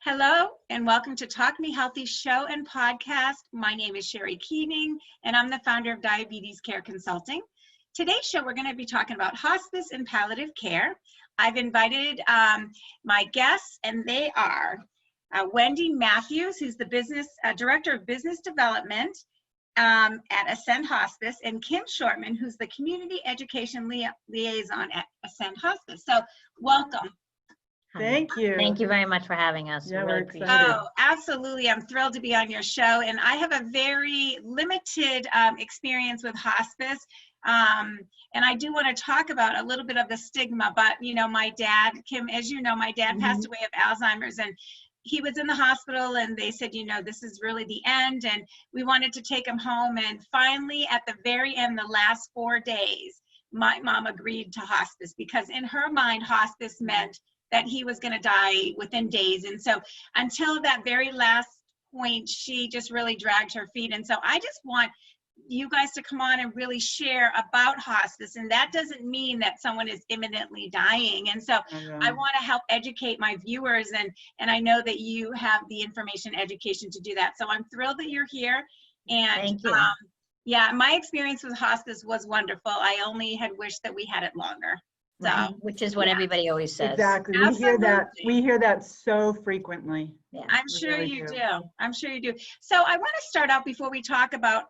Hello and welcome to Talk Me Healthy show and podcast. My name is Sherry Keating and I'm the founder of Diabetes Care Consulting. Today's show we're going to be talking about hospice and palliative care. I've invited my guests and they are Wendy Matthews, who's the Director of Business Development at Ascend Hospice, and Kim Schortmann, who's the Community Education Liaison at Ascend Hospice. So welcome. Thank you. Thank you very much for having us. Yeah, We really we're appreciate excited. it. Oh, absolutely. I'm thrilled to be on your show. And I have a very limited experience with hospice. And I do want to talk about a little bit of the stigma, but you know, my dad, Kim, as you know, my dad passed away of Alzheimer's, and he was in the hospital and they said, you know, this is really the end. And we wanted to take him home. And finally, at the very end, the last 4 days, my mom agreed to hospice because in her mind, hospice meant that he was going to die within days. And so until that very last point, she just really dragged her feet. And so I just want you guys to come on and really share about hospice. And that doesn't mean that someone is imminently dying. And so I want to help educate my viewers. And I know that you have the information education to do that. So I'm thrilled that you're here. And Thank you. yeah, my experience with hospice was wonderful. I only had wished that we had it longer. So, Right, which is what everybody always says. Exactly. We hear that so frequently. Yeah. I'm We sure really you do. do. I'm sure you do. So I want to start out before we talk about,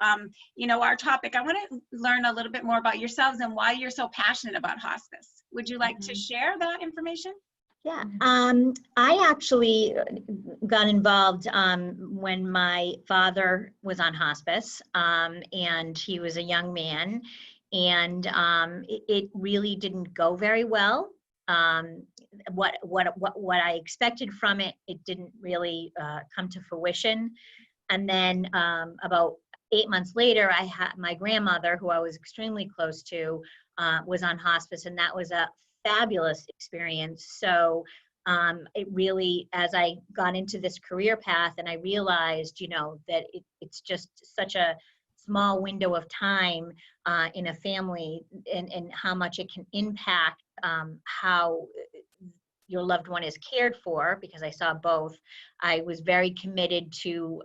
you know, our topic. I want to learn a little bit more about yourselves and why you're so passionate about hospice. Would you like to share that information? Yeah. I actually got involved when my father was on hospice, and he was a young man, and it really didn't go very well. What I expected from it, it didn't really come to fruition. And then about 8 months later, I had my grandmother, who I was extremely close to, was on hospice, and that was a fabulous experience. So it really, as I got into this career path and I realized, you know, that it's just such a small window of time in a family, and how much it can impact how your loved one is cared for, because I saw both. I was very committed to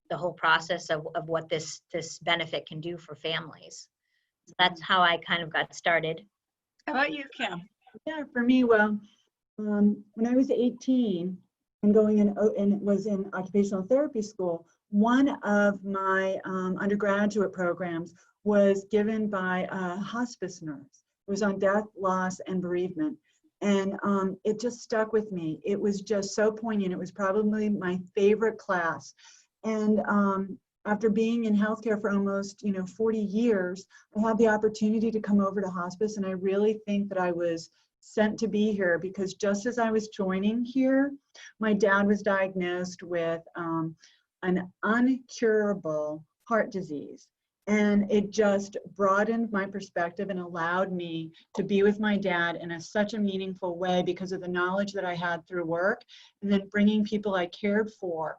the whole process of what this benefit can do for families. So that's how I kind of got started. How about you, Kim? Yeah, for me, well, when I was 18 and going in and was in occupational therapy school, one of my undergraduate programs was given by a hospice nurse. It was on death, loss, and bereavement. And it just stuck with me. It was just so poignant. It was probably my favorite class. And after being in healthcare for almost 40 years, I had the opportunity to come over to hospice, and I really think that I was sent to be here because just as I was joining here, my dad was diagnosed with an uncurable heart disease. And it just broadened my perspective and allowed me to be with my dad in such a meaningful way because of the knowledge that I had through work, and then bringing people I cared for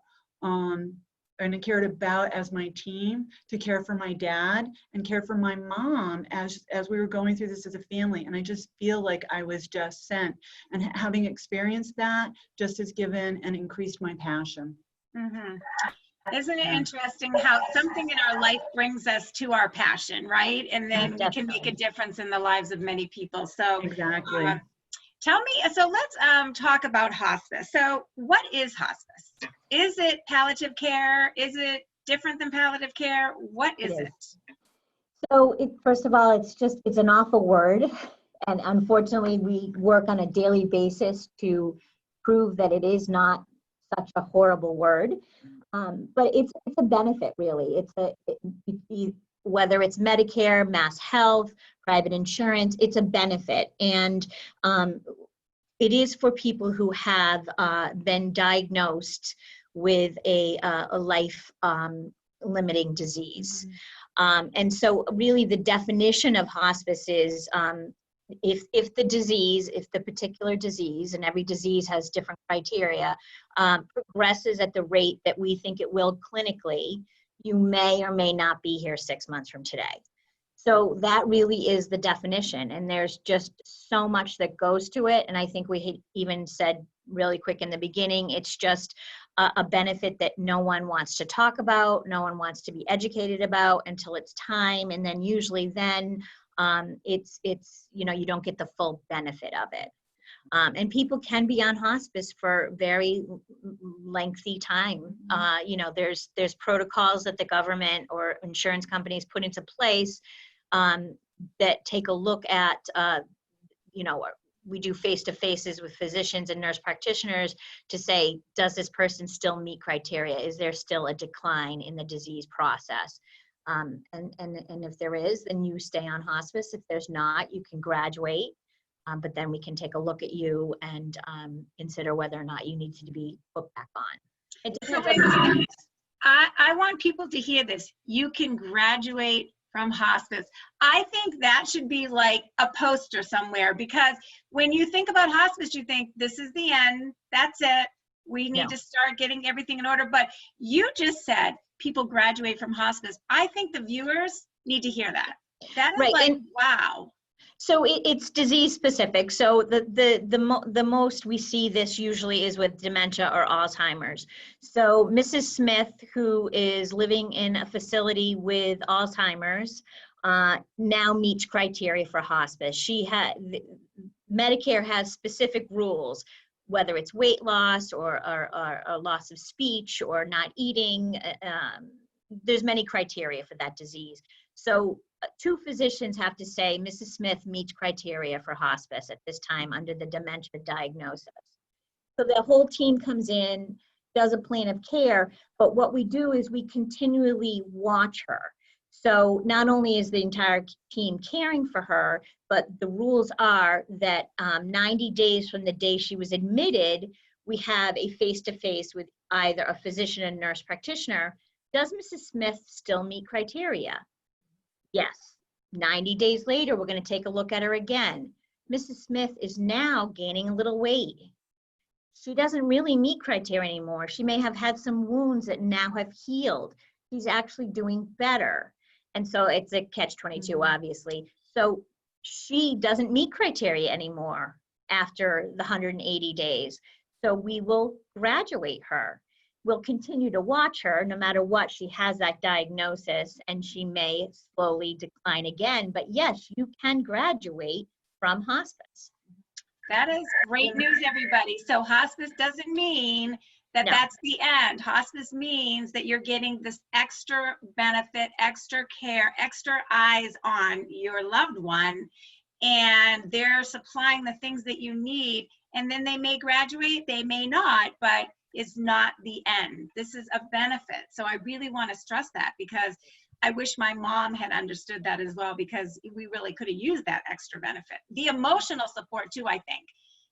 and I cared about as my team to care for my dad and care for my mom as we were going through this as a family. And I just feel like I was just sent, and having experienced that just has given and increased my passion. Isn't it interesting how something in our life brings us to our passion, right? And then we can make a difference in the lives of many people. So Exactly. Tell me, so let's talk about hospice. So what is hospice? Is it palliative care? Is it different than palliative care? What is it? So first of all, it's an awful word. And unfortunately, we work on a daily basis to prove that it is not such a horrible word. But it's a benefit, really. Whether it's Medicare, Mass Health, private insurance, it's a benefit. And it is for people who have been diagnosed with a life limiting disease. And so really the definition of hospice is if the particular disease, and every disease has different criteria, progresses at the rate that we think it will clinically, you may or may not be here 6 months from today. So that really is the definition, and there's just so much that goes to it. And I think we had even said really quick in the beginning, it's just a benefit that no one wants to talk about, no one wants to be educated about until it's time, and then usually then it's you don't get the full benefit of it. And people can be on hospice for very lengthy time. There's protocols that the government or insurance companies put into place that take a look at, we do face-to-faces with physicians and nurse practitioners to say, does this person still meet criteria? Is there still a decline in the disease process? And if there is, then you stay on hospice. If there's not, you can graduate. But then we can take a look at you and consider whether or not you need to be put back on. So wait a minute. I want people to hear this. You can graduate from hospice. I think that should be like a poster somewhere, because when you think about hospice, you think this is the end, that's it. We need to start getting everything in order. But you just said people graduate from hospice. I think the viewers need to hear that. That is right. Wow. So it's disease specific. So the most we see this usually is with dementia or Alzheimer's. So Mrs. Smith, who is living in a facility with Alzheimer's, now meets criteria for hospice. Medicare has specific rules, whether it's weight loss or loss of speech or not eating. There's many criteria for that disease. So two physicians have to say Mrs. Smith meets criteria for hospice at this time under the dementia diagnosis. So the whole team comes in, does a plan of care, but what we do is we continually watch her. So not only is the entire team caring for her, but the rules are that 90 days from the day she was admitted, we have a face-to-face with either a physician and nurse practitioner. Does Mrs. Smith still meet criteria? Yes. 90 days later, we're going to take a look at her again. Mrs. Smith is now gaining a little weight. She doesn't really meet criteria anymore. She may have had some wounds that now have healed. She's actually doing better. And so it's a catch-22, obviously. So she doesn't meet criteria anymore after the 180 days. So we will graduate her. We'll continue to watch her no matter what. She has that diagnosis and she may slowly decline again. But yes, you can graduate from hospice. That is great news, everybody. So hospice doesn't mean that that's the end. Hospice means that you're getting this extra benefit, extra care, extra eyes on your loved one, and they're supplying the things that you need. And then they may graduate, they may not, but it's not the end. This is a benefit. So I really want to stress that, because I wish my mom had understood that as well, because we really could have used that extra benefit. The emotional support too, I think.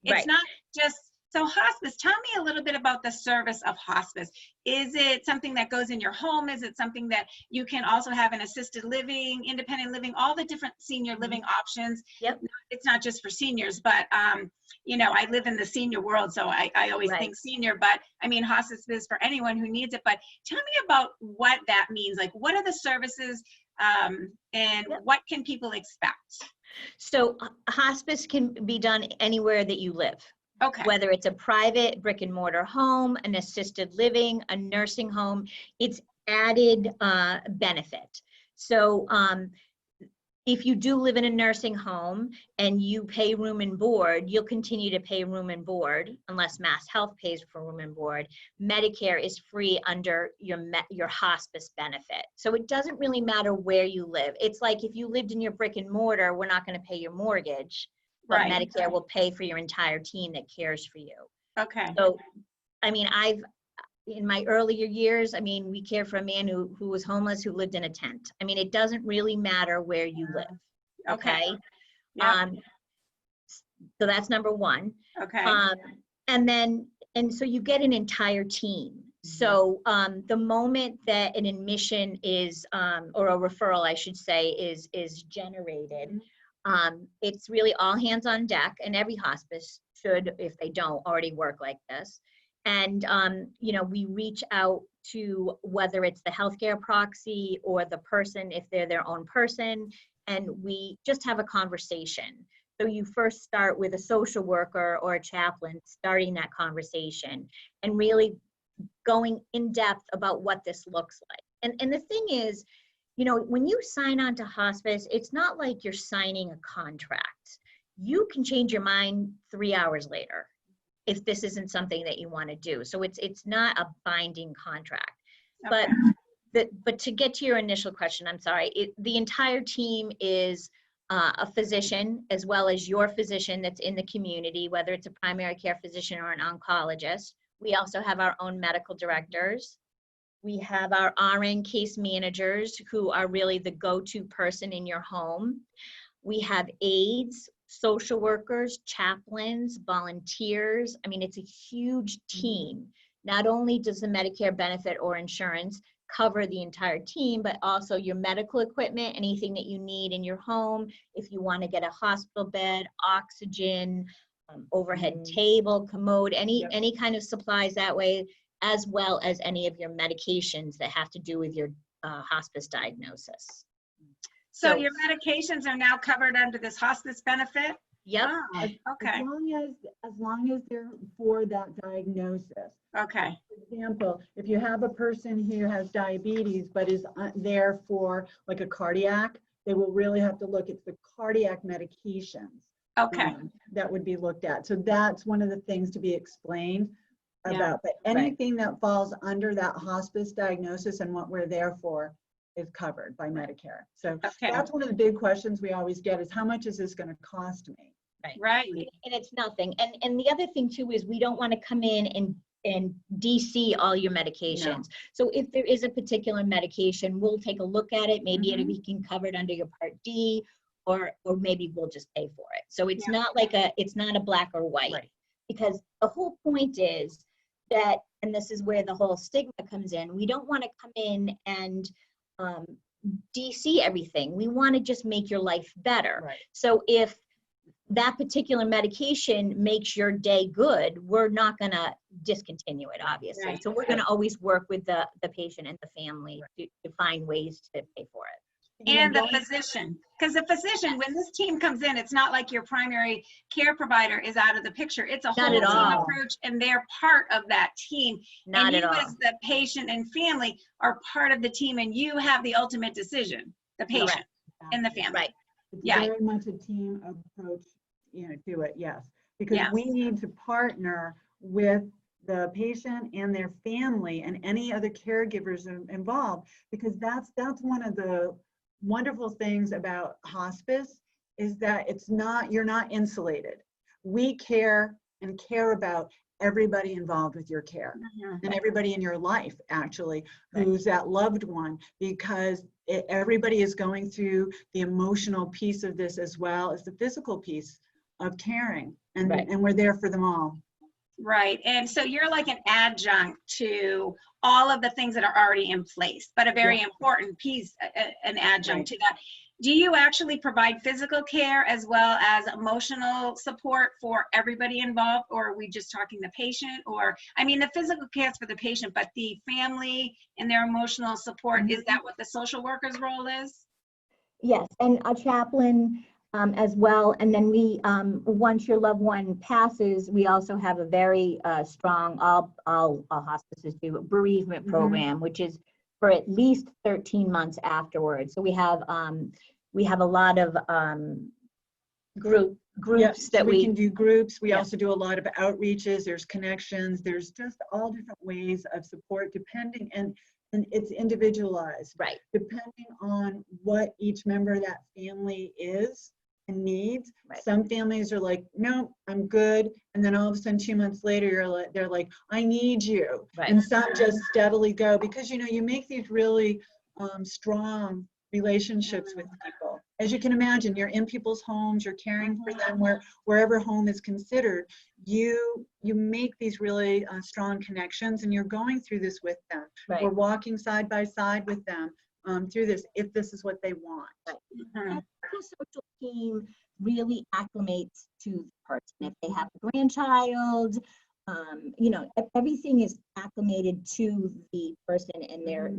It's not just, so hospice, tell me a little bit about the service of hospice. Is it something that goes in your home? Is it something that you can also have in assisted living, independent living, all the different senior living options? Yep. It's not just for seniors, but I live in the senior world, so I always think senior, but I mean, hospice is for anyone who needs it. But tell me about what that means. Like, what are the services and what can people expect? So hospice can be done anywhere that you live. Okay. Whether it's a private brick and mortar home, an assisted living, a nursing home, it's added benefit. So if you do live in a nursing home and you pay room and board, you'll continue to pay room and board unless Mass Health pays for room and board. Medicare is free under your hospice benefit. So it doesn't really matter where you live. It's like if you lived in your brick and mortar, we're not going to pay your mortgage. But Medicare will pay for your entire team that cares for you. Okay. So, I mean, in my earlier years, I mean, we cared for a man who was homeless, who lived in a tent. I mean, it doesn't really matter where you live. Okay. Yep. So that's number one. Okay. And so you get an entire team. So the moment that an admission is, or a referral, I should say, is generated, it's really all hands on deck, and every hospice should, if they don't already work like this. And, we reach out to whether it's the healthcare proxy or the person, if they're their own person, and we just have a conversation. So you first start with a social worker or a chaplain starting that conversation and really going in depth about what this looks like. And the thing is, you know, when you sign on to hospice, it's not like you're signing a contract. You can change your mind 3 hours later if this isn't something that you want to do. So it's not a binding contract. Okay. But to get to your initial question, I'm sorry, the entire team is a physician, as well as your physician that's in the community, whether it's a primary care physician or an oncologist. We also have our own medical directors. We have our RN case managers, who are really the go-to person in your home. We have aides, social workers, chaplains, volunteers. I mean, it's a huge team. Not only does the Medicare benefit or insurance cover the entire team, but also your medical equipment, anything that you need in your home. If you want to get a hospital bed, oxygen, overhead table, commode, any kind of supplies that way, as well as any of your medications that have to do with your hospice diagnosis. So your medications are now covered under this hospice benefit? Yep. Oh, okay. As long as they're for that diagnosis. Okay. For example, if you have a person who has diabetes but is there for like a cardiac, they will really have to look at the cardiac medications. Okay. That would be looked at. So that's one of the things to be explained about. But anything that falls under that hospice diagnosis and what we're there for is covered by Medicare. So that's one of the big questions we always get is, how much is this going to cost me? Right. And it's nothing. And the other thing too is we don't want to come in and DC all your medications. No. So if there is a particular medication, we'll take a look at it. Maybe it'll be covered under your Part D, or maybe we'll just pay for it. So it's not like it's not a black or white, because the whole point is that, and this is where the whole stigma comes in, we don't want to come in and DC everything. We want to just make your life better. Right. So if that particular medication makes your day good, we're not going to discontinue it, obviously. Right. So we're going to always work with the patient and the family to find ways to pay for it. And the physician, because the physician, when this team comes in, it's not like your primary care provider is out of the picture. It's a whole team approach, and they're part of that team. And you as the patient and family are part of the team, and you have the ultimate decision, the patient and the family. Right. It's very much a team approach, to it, yes. Because we need to partner with the patient and their family and any other caregivers involved, because that's one of the wonderful things about hospice is that you're not insulated. We care and care about everybody involved with your care and everybody in your life, actually, who's that loved one, because everybody is going through the emotional piece of this as well as the physical piece of caring, and we're there for them all. Right. And so you're like an adjunct to all of the things that are already in place, but a very important piece, an adjunct to that. Do you actually provide physical care as well as emotional support for everybody involved, or are we just talking the patient? Or, I mean, the physical care is for the patient, but the family and their emotional support, is that what the social worker's role is? Yes, and a chaplain as well. And then we, once your loved one passes, we also have a very strong, all hospices do, bereavement program, which is for at least 13 months afterwards. So we have a lot of groups that we can do groups. We also do a lot of outreaches. There's connections. There's just all different ways of support, depending, and it's individualized, depending on what each member of that family is and needs. Some families are like, no, I'm good, and then all of a sudden 2 months later they're like, I need you. And some just steadily go, because you make these really strong relationships with people. As you can imagine, you're in people's homes, you're caring for them wherever home is considered. You make these really strong connections, and you're going through this with them. We're walking side by side with them through this, if this is what they want. The social team really acclimates to the person. If they have a grandchild, everything is acclimated to the person and their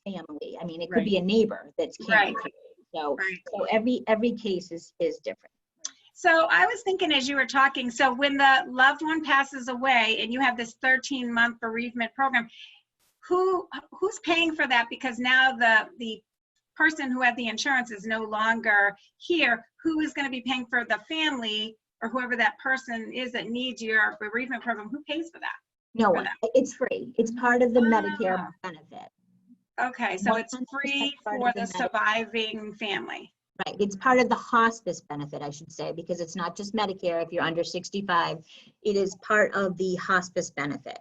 family. I mean, it could be a neighbor that's caring for you. So, Right. so every case is different. So I was thinking as you were talking, so when the loved one passes away and you have this 13-month bereavement program, who's paying for that? Because now the person who had the insurance is no longer here. Who is going to be paying for the family or whoever that person is that needs your bereavement program? Who pays for that? No For one. It's free. It's part of the Medicare Ah. benefit. Okay, so it's 100% free part for of the Medicare. surviving family. Right. It's part of the hospice benefit, I should say, because it's not just Medicare. If you're under 65, it is part of the hospice benefit.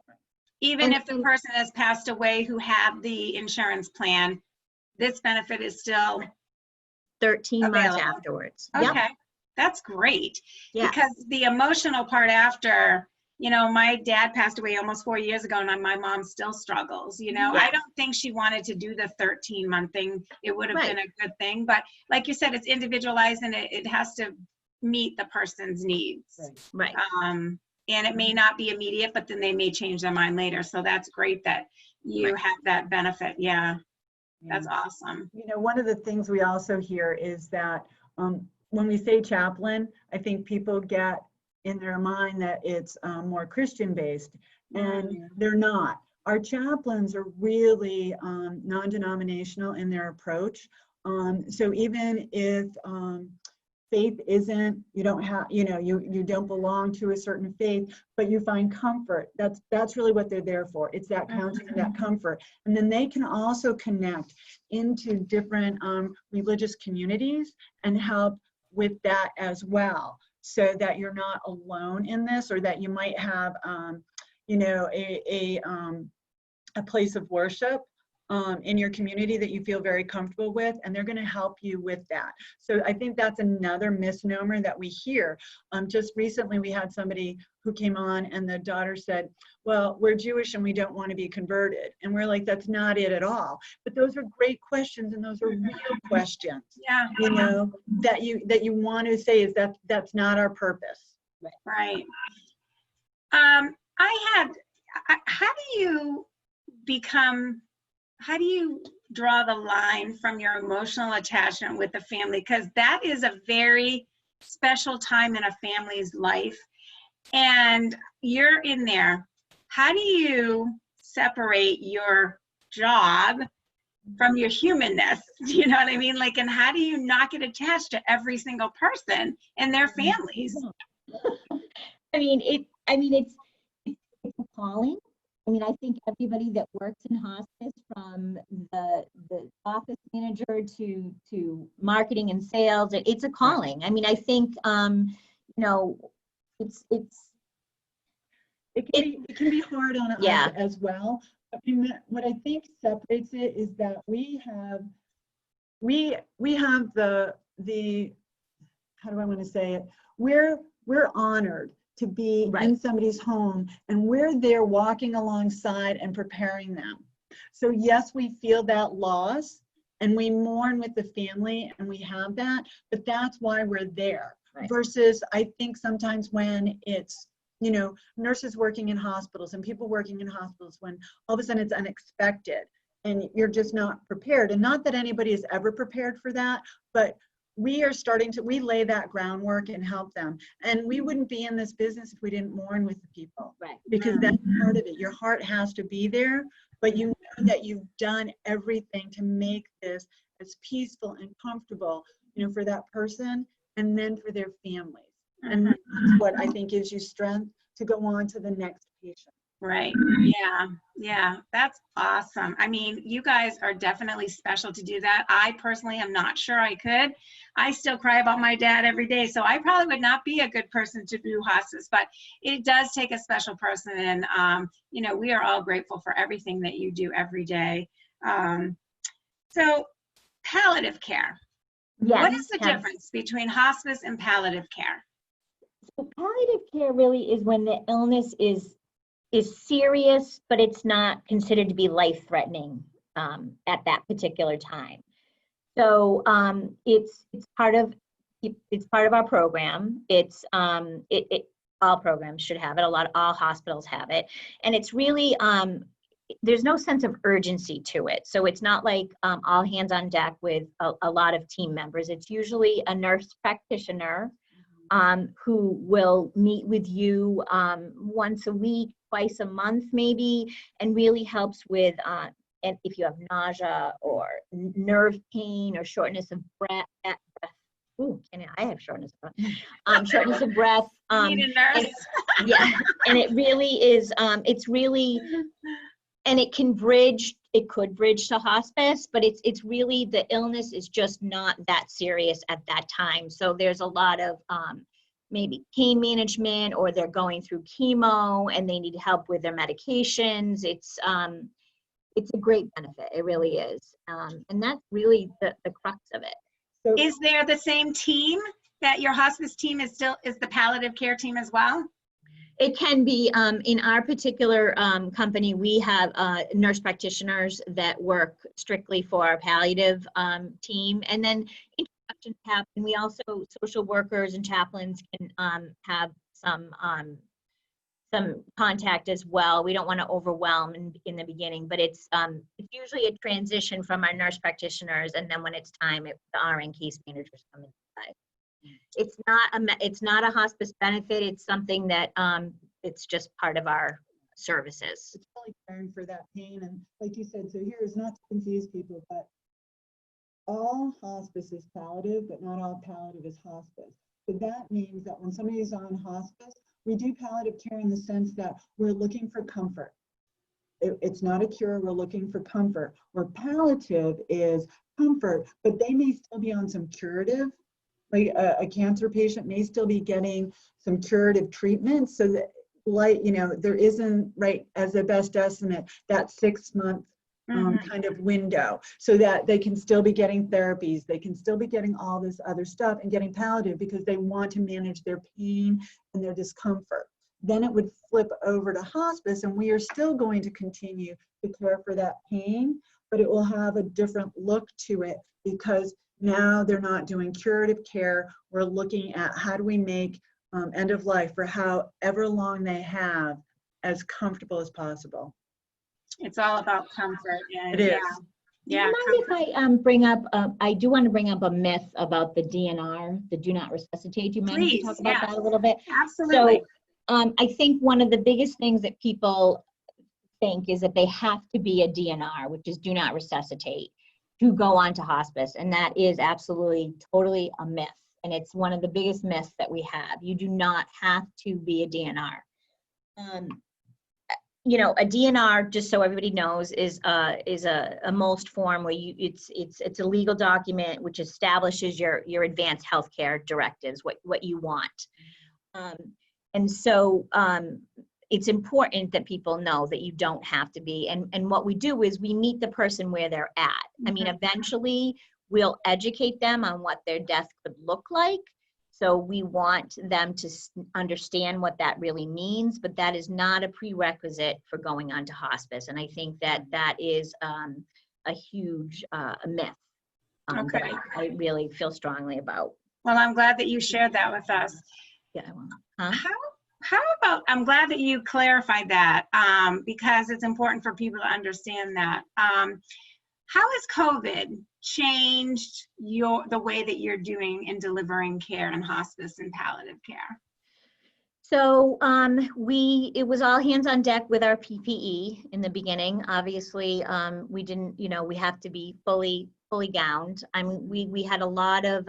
Even And- if the person has passed away who had the insurance plan, this benefit is still 13 months available. afterwards. Okay. Yep. That's great. Yeah. Because the emotional part after, my dad passed away almost 4 years ago and my mom still struggles. Yeah. I don't think she wanted to do the 13-month thing. It would have Right. been a good thing. But like you said, it's individualized and it has to meet the person's needs. Right. And it may not be immediate, but then they may change their mind later. So that's great that you Right. have that benefit. Yeah, that's Yeah. awesome. One of the things we also hear is that when we say chaplain, I think people get in their mind that it's more Christian based, and they're not. Our chaplains are really non-denominational in their approach. So even if faith isn't, you don't have, you don't belong to a certain faith, but you find comfort. That's really what they're there for. It's that counseling, that comfort. And then they can also connect into different religious communities and help with that as well, so that you're not alone in this, or that you might have, a place of worship in your community that you feel very comfortable with, and they're going to help you with that. So I think that's another misnomer that we hear. Just recently we had somebody who came on and the daughter said, well, we're Jewish and we don't want to be converted. And we're like, that's not it at all. But those are great questions, and those are real questions. Yeah. That you want to say is that's not our purpose. Right. How do you draw the line from your emotional attachment with the family? Because that is a very special time in a family's life. And you're in there. How do you separate your job from your humanness? Do you know what I mean? And how do you not get attached to every single person and their families? It's a calling. I think everybody that works in hospice, from the office manager to marketing and sales, it's a calling. I think it can be hard on us as well. What I think separates it is that we have the how do I want to say it? We're honored to be in somebody's home, and we're there walking alongside and preparing them. So yes, we feel that loss and we mourn with the family, and we have that, but that's why we're there. Versus I think sometimes when it's nurses working in hospitals and people working in hospitals, when all of a sudden it's unexpected and you're just not prepared. And not that anybody is ever prepared for that, but we lay that groundwork and help them. And we wouldn't be in this business if we didn't mourn with the people. Because that's part of it. Your heart has to be there, but you know that you've done everything to make this as peaceful and comfortable, for that person and then for their families. And that's what I think gives you strength to go on to the next patient. Right. Yeah. That's awesome. You guys are definitely special to do that. I personally am not sure I could. I still cry about my dad every day, so I probably would not be a good person to do hospice, but it does take a special person. And, we are all grateful for everything that you do every day. So palliative care. What is the difference between hospice and palliative care? So palliative care really is when the illness is serious, but it's not considered to be life-threatening at that particular time. So it's part of our program. It's all programs should have it. All hospitals have it, and it's really there's no sense of urgency to it. So it's not like all hands on deck with a lot of team members. It's usually a nurse practitioner who will meet with you once a week, twice a month maybe, and really helps with and if you have nausea or nerve pain or shortness of breath. I have shortness of breath. Shortness of breath. Need a nurse. Yeah, and it really is, it's really, and it could bridge to hospice, but it's really, the illness is just not that serious at that time. So there's a lot of maybe pain management, or they're going through chemo and they need help with their medications. It's a great benefit, it really is. And that's really the crux of it. So, Is there the same team that your hospice team is the palliative care team as well? It can be. In our particular company, we have nurse practitioners that work strictly for our palliative team, and then introductions happen. We also, social workers and chaplains can have some contact as well. We don't want to overwhelm in the beginning, but it's usually a transition from our nurse practitioners, and then when it's time, the RN case managers come inside. It's not a hospice benefit. It's something that it's just part of our services. it's really caring for that pain. And like you said, so here is not to confuse people, but all hospice is palliative, but not all palliative is hospice. So that means that when somebody is on hospice, we do palliative care in the sense that we're looking for comfort. It's not a cure, we're looking for comfort. Where palliative is comfort, but they may still be on some curative, like a cancer patient may still be getting some curative treatment, so that, like, there isn't, right, as a best estimate, that 6 month kind of window, so that they can still be getting therapies, they can still be getting all this other stuff and getting palliative because they want to manage their pain and their discomfort. Then it would flip over to hospice, and we are still going to continue to care for that pain, but it will have a different look to it, because now they're not doing curative care. We're looking at how do we make end of life, for however long they have, as comfortable as possible. It's all about comfort. It is. Do you mind if I bring up, I do want to bring up a myth about the DNR, the do not resuscitate. Do you mind if we talk about that a little bit? Absolutely. So I think one of the biggest things that people think is that they have to be a DNR, which is do not resuscitate, to go on to hospice. And that is absolutely, totally a myth. And it's one of the biggest myths that we have. You do not have to be a DNR. A DNR, just so everybody knows, is a MOLST form where it's a legal document which establishes your advanced healthcare directives, what you want. And so it's important that people know that you don't have to be. And what we do is we meet the person where they're at. I mean, eventually we'll educate them on what their death could look like. So we want them to understand what that really means, but that is not a prerequisite for going on to hospice. And I think that is a huge myth that I really feel strongly about. Well, I'm glad that you shared that with us. Yeah, I will. How about, I'm glad that you clarified that, because it's important for people to understand that. How has COVID changed the way that you're doing and delivering care in hospice and palliative care? So it was all hands on deck with our PPE in the beginning. Obviously, we didn't, we have to be fully gowned. I mean, we had a lot of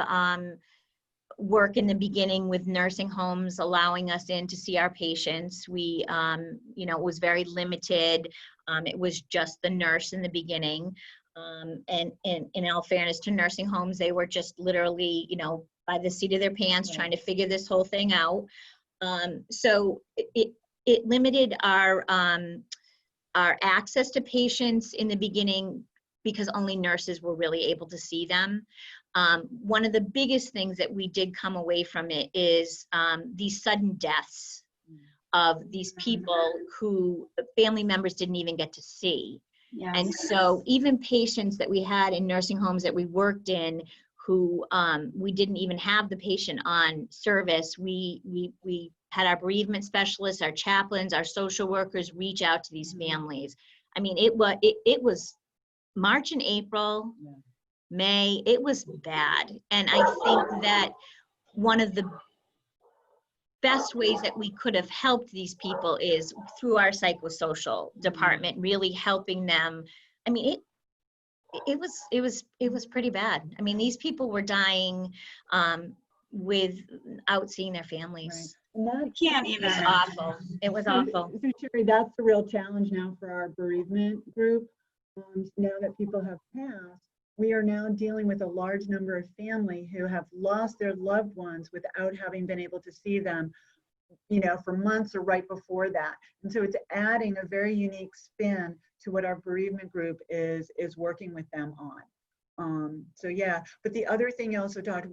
work in the beginning with nursing homes allowing us in to see our patients. We, it was very limited. It was just the nurse in the beginning. And in all fairness to nursing homes, they were just literally, by the seat of their pants, trying to figure this whole thing out. So it limited our access to patients in the beginning, because only nurses were really able to see them. One of the biggest things that we did come away from it is these sudden deaths of these people who family members didn't even get to see. Yes. And so even patients that we had in nursing homes that we worked in, who we didn't even have the patient on service, we had our bereavement specialists, our chaplains, our social workers reach out to these families. I mean, it was March and April, Yeah. May, it was bad. And I think that one of the best ways that we could have helped these people is through our psychosocial department, really helping them. I mean, it was pretty bad. I mean, these people were dying without seeing their families. And that, Can't It even was imagine. awful. It was awful. so Sherry, that's the real challenge now for our bereavement group. Now that people have passed, we are now dealing with a large number of family who have lost their loved ones without having been able to see them, you know, for months or right before that. And so it's adding a very unique spin to what our bereavement group is working with them on. So yeah, but the other thing also, Doctor,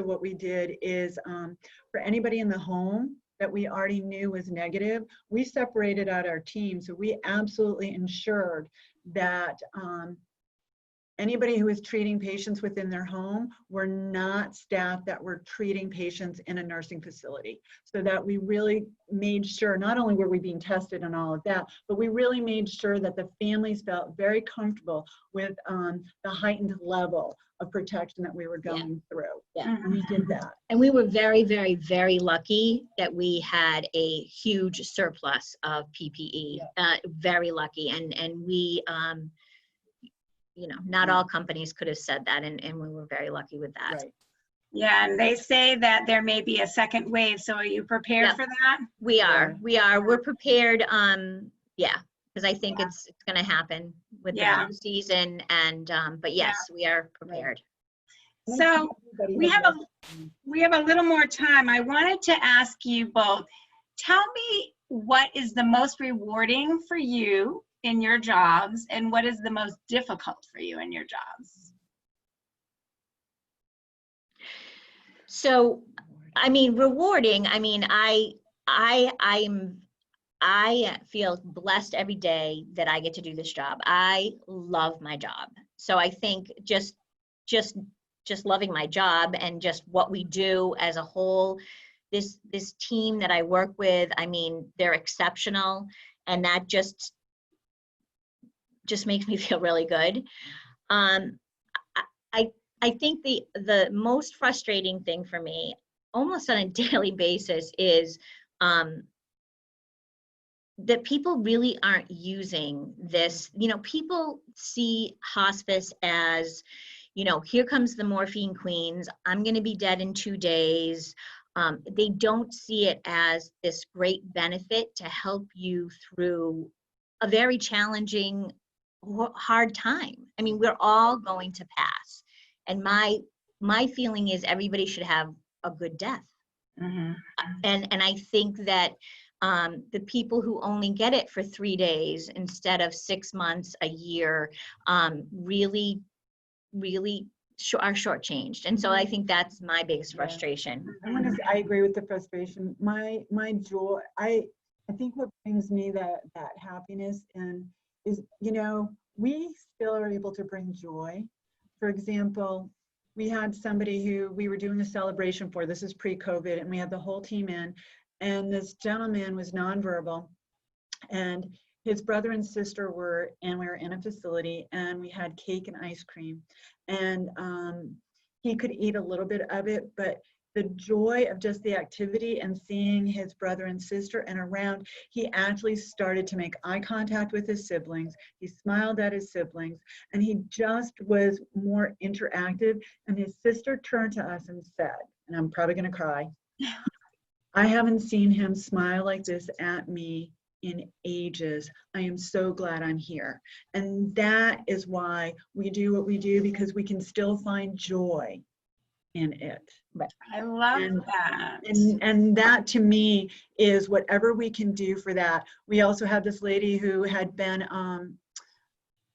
what we did is for anybody in the home that we already knew was negative, we separated out our team. So we absolutely ensured that anybody who was treating patients within their home were not staff that were treating patients in a nursing facility. So that we really made sure, not only were we being tested and all of that, but we really made sure that the families felt very comfortable with the heightened level of protection that we were going through. Yeah. And we did that. And we were very, very, very lucky that we had a huge surplus of PPE. Very lucky. And we, you know, not all companies could have said that, and we were very lucky with that. Right. Yeah, and they say that there may be a second wave. So are you prepared for that? We are. We're prepared. Yeah, because I think it's going to happen with the flu season, and but yes, we are prepared. So we have a little more time. I wanted to ask you both, tell me what is the most rewarding for you in your jobs and what is the most difficult for you in your jobs? So, I mean, rewarding, I mean, I feel blessed every day that I get to do this job. I love my job. So I think just loving my job and just what we do as a whole, this team that I work with, I mean, they're exceptional, and that just makes me feel really good. I think the most frustrating thing for me, almost on a daily basis, is that people really aren't using this. You know, people see hospice as, you know, here comes the morphine queens, I'm going to be dead in 2 days. They don't see it as this great benefit to help you through a very challenging, hard time. I mean, we're all going to pass. And my feeling is everybody should have a good death. Mm-hmm. And I think that the people who only get it for 3 days instead of 6 months, a year, really are shortchanged. And so I think that's my biggest frustration. I agree with the frustration. My joy, I think what brings me that happiness and is, you know, we still are able to bring joy. For example, we had somebody who we were doing a celebration for, this is pre-COVID, and we had the whole team in, and this gentleman was nonverbal, and his brother and sister were, and we were in a facility, and we had cake and ice cream, and he could eat a little bit of it, but the joy of just the activity and seeing his brother and sister and around, he actually started to make eye contact with his siblings. He smiled at his siblings, and he just was more interactive. And his sister turned to us and said, and I'm probably going to cry, I haven't seen him smile like this at me in ages. I am so glad I'm here. And that is why we do what we do, because we can still find joy in it. I love that. And that to me is whatever we can do for that. We also had this lady who had been,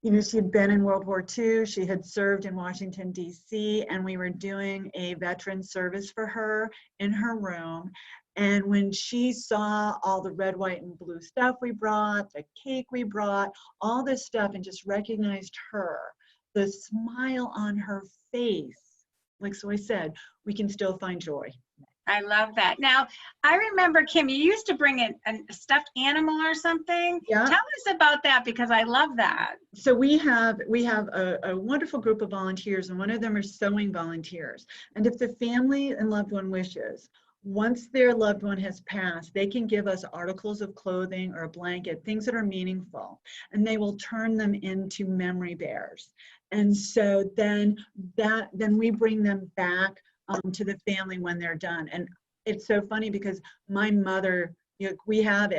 you know, she had been in World War II. She had served in Washington, D.C., and we were doing a veteran service for her in her room. And when she saw all the red, white, and blue stuff we brought, the cake we brought, all this stuff, and just recognized her, the smile on her face, like, so I said, we can still find joy. I love that. Now, I remember, Kim, you used to bring in a stuffed animal or something. Yeah. Tell us about that, because I love that. So we have a wonderful group of volunteers, and one of them are sewing volunteers. And if the family and loved one wishes, once their loved one has passed, they can give us articles of clothing or a blanket, things that are meaningful, and they will turn them into memory bears. And so then we bring them back to the family when they're done. And it's so funny because my mother, we have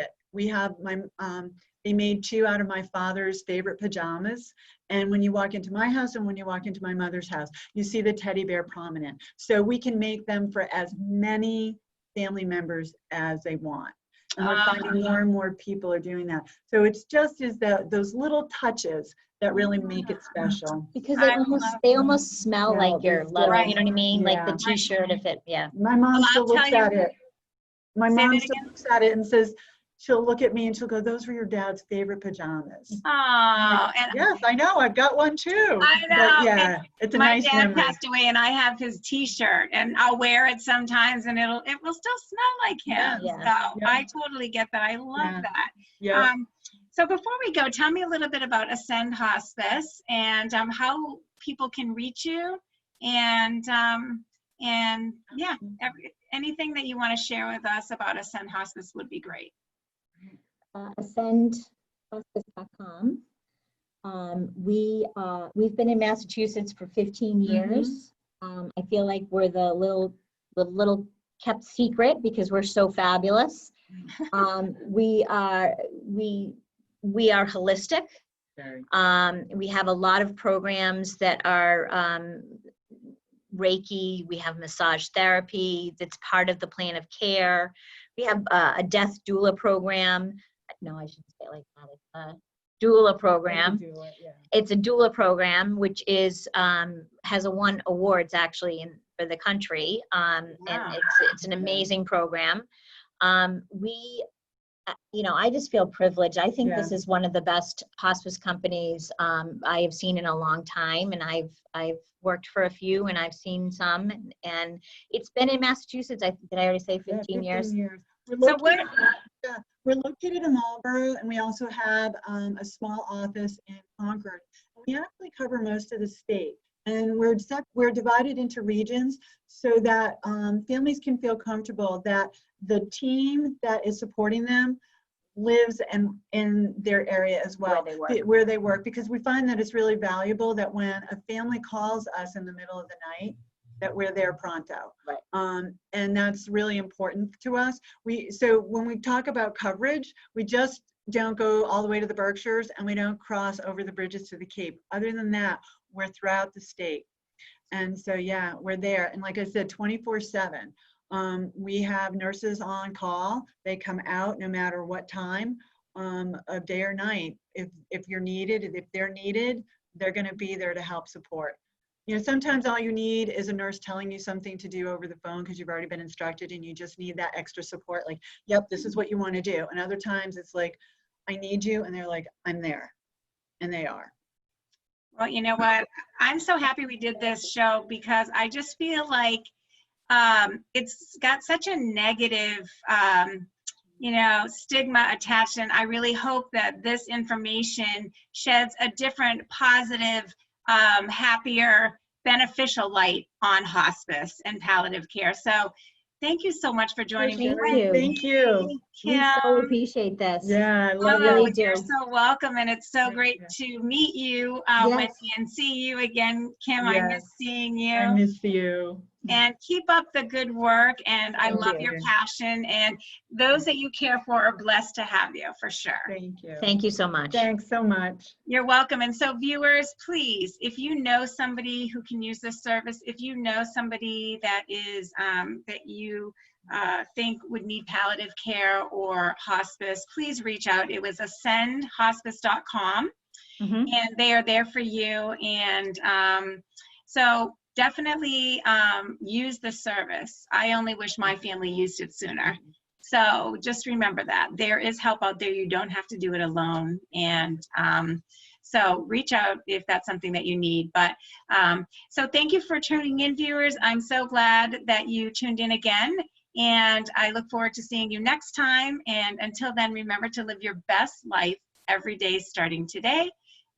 they made 2 out of my father's favorite pajamas. And when you walk into my house and when you walk into my mother's house, you see the teddy bear prominent. So we can make them for as many family members as they want. And we're finding more and more people are doing that. So it's just those little touches that really make it special. Because they almost smell like your love, Right. you know what I mean? Yeah. Like the t-shirt, if it, yeah. My mom Well, still I'll looks tell you- at it. My Say mom that still again? looks at it and says, she'll look at me and she'll go, those were your dad's favorite pajamas. Oh, and Yes, I know, I've got one too. I know. But yeah, it's a my nice dad memory. passed away, and I have his T-shirt, and I'll wear it sometimes, and it will still smell like him. Yeah. So Yeah. I totally get that. I love Yeah. that. Yeah. So before we go, tell me a little bit about Ascend Hospice and how people can reach you, and yeah, anything that you want to share with us about Ascend Hospice would be great. AscendHospice.com. We've been in Massachusetts for 15 years. I feel like we're the little kept secret because we're so fabulous. We are holistic. We have a lot of programs that are Reiki. We have massage therapy that's part of the plan of care. We have a death doula program. No, I shouldn't say it like that. It's a doula program. It's a doula program, which is has won awards actually for the country, and it's an amazing program. I just feel privileged. I think this is one of the best hospice companies I have seen in a long time, and I've worked for a few, and I've seen some, and it's been in Massachusetts. Did I already say 15 years? We're located in Marlborough, and we also have a small office in Concord. We actually cover most of the state, and we're divided into regions so that families can feel comfortable that the team that is supporting them lives in their area as well, where they work, because we find that it's really valuable that when a family calls us in the middle of the night, that we're there pronto. Right. And that's really important to us. So when we talk about coverage, we just don't go all the way to the Berkshires, and we don't cross over the bridges to the Cape. Other than that, we're throughout the state. And so, yeah, we're there. And like I said, 24/7. We have nurses on call. They come out no matter what time of day or night. If you're needed, if they're needed, they're going to be there to help support. Sometimes all you need is a nurse telling you something to do over the phone because you've already been instructed, and you just need that extra support. Like, yep, this is what you want to do. And other times it's like, I need you. And they're like, I'm there. And they are. Well, you know what? I'm so happy we did this show because I just feel like it's got such a negative, stigma attached. And I really hope that this information sheds a different, positive, happier, beneficial light on hospice and palliative care. So thank you so much for joining me. Thank you. We so appreciate this. Yeah, I love it. You're so welcome, and it's so great to meet you, Wendy, and see you again, Kim. I miss seeing you. I miss you. And keep up the good work, and I love your passion, and those that you care for are blessed to have you, for sure. Thank you. Thank you so much. Thanks so much. You're welcome. And so viewers, please, if you know somebody who can use this service, if you know somebody that is that you think would need palliative care or hospice, please reach out. It was ascendhospice.com, and they are there for you. And so definitely use the service. I only wish my family used it sooner. So just remember that there is help out there. You don't have to do it alone. And so reach out if that's something that you need. But so thank you for tuning in, viewers. I'm so glad that you tuned in again. And I look forward to seeing you next time. And until then, remember to live your best life every day starting today.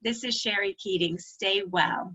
This is Sherry Keating. Stay well.